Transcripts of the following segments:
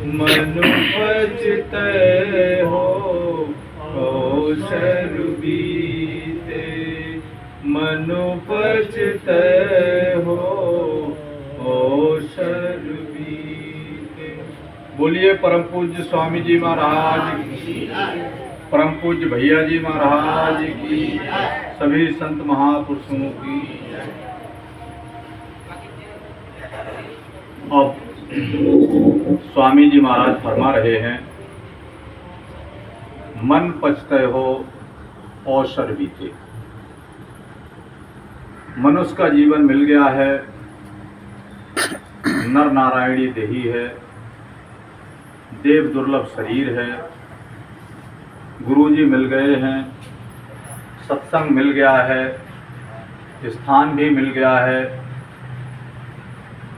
मनु पचतय हो अवसर बीते, मनु पचतय हो अवसर बीते। बोलिए परम पूज्य स्वामी जी महाराज की, परम पूज्य भैया जी महाराज की, सभी संत महापुरुषों की। अब स्वामी जी महाराज फरमा रहे हैं, मन पचतय हो अवसर बीते। मनुष्य का जीवन मिल गया है, नर नारायणी देही है, देव दुर्लभ शरीर है, गुरुजी मिल गए हैं, सत्संग मिल गया है, स्थान भी मिल गया है।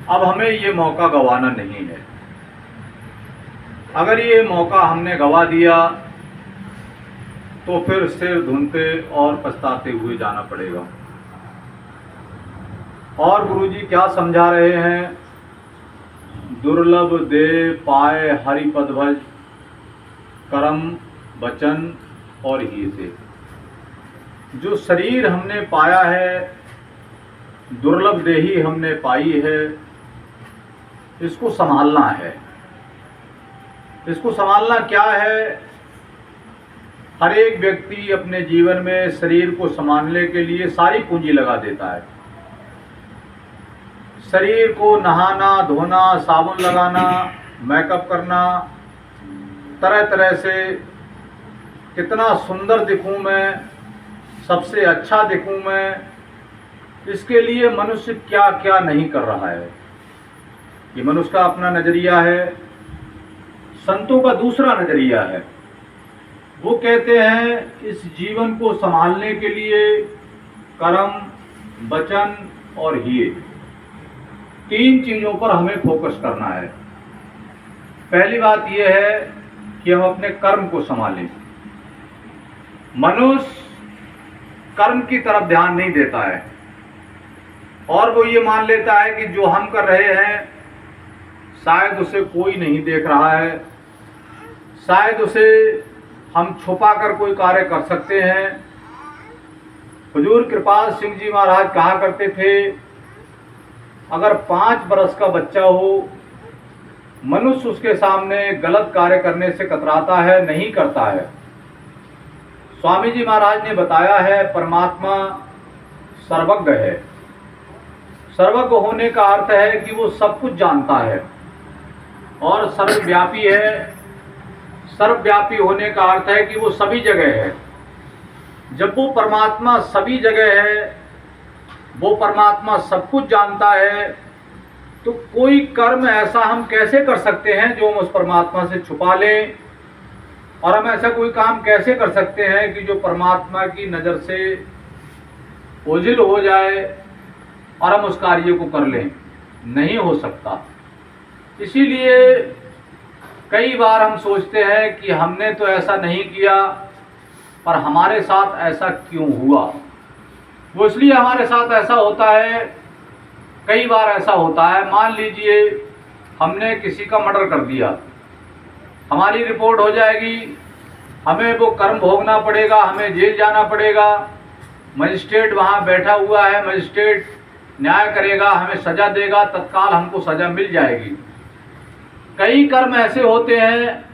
अब हमें ये मौका गंवाना नहीं है। अगर ये मौका हमने गंवा दिया तो फिर सिर धुनते और पछताते हुए जाना पड़ेगा। और गुरुजी क्या समझा रहे हैं, दुर्लभ दे पाए हरि पद भज, कर्म वचन और ही से। जो शरीर हमने पाया है, दुर्लभ देही हमने पाई है, इसको संभालना है। इसको संभालना क्या है? हर एक व्यक्ति अपने जीवन में शरीर को संभालने के लिए सारी पूंजी लगा देता है। शरीर को नहाना धोना, साबुन लगाना, मेकअप करना, तरह तरह से कितना सुंदर दिखूं मैं, सबसे अच्छा दिखूं मैं, इसके लिए मनुष्य क्या क्या नहीं कर रहा है। ये मनुष्य का अपना नजरिया है। संतों का दूसरा नजरिया है। वो कहते हैं इस जीवन को संभालने के लिए कर्म, वचन और हिये, तीन चीजों पर हमें फोकस करना है। पहली बात यह है कि हम अपने कर्म को संभालें। मनुष्य कर्म की तरफ ध्यान नहीं देता है और वो ये मान लेता है कि जो हम कर रहे हैं शायद उसे कोई नहीं देख रहा है, शायद उसे हम छुपा कर कोई कार्य कर सकते हैं। हुजूर कृपाल सिंह जी महाराज कहा करते थे, अगर 5 बरस का बच्चा हो, मनुष्य उसके सामने गलत कार्य करने से कतराता है, नहीं करता है। स्वामी जी महाराज ने बताया है परमात्मा सर्वज्ञ है। सर्वज्ञ होने का अर्थ है कि वो सब कुछ जानता है और सर्वव्यापी है। सर्वव्यापी होने का अर्थ है कि वो सभी जगह है। जब वो परमात्मा सभी जगह है, वो परमात्मा सब कुछ जानता है, तो कोई कर्म ऐसा हम कैसे कर सकते हैं जो हम उस परमात्मा से छुपा लें, और हम ऐसा कोई काम कैसे कर सकते हैं कि जो परमात्मा की नज़र से ओझल हो जाए और हम उस कार्य को कर लें। नहीं हो सकता। इसीलिए कई बार हम सोचते हैं कि हमने तो ऐसा नहीं किया, पर हमारे साथ ऐसा क्यों हुआ। वो इसलिए हमारे साथ ऐसा होता है। कई बार ऐसा होता है, मान लीजिए हमने किसी का मर्डर कर दिया, हमारी रिपोर्ट हो जाएगी, हमें वो कर्म भोगना पड़ेगा, हमें जेल जाना पड़ेगा। मजिस्ट्रेट वहाँ बैठा हुआ है, मजिस्ट्रेट न्याय करेगा, हमें सज़ा देगा, तत्काल हमको सज़ा मिल जाएगी। कई कर्म ऐसे होते हैं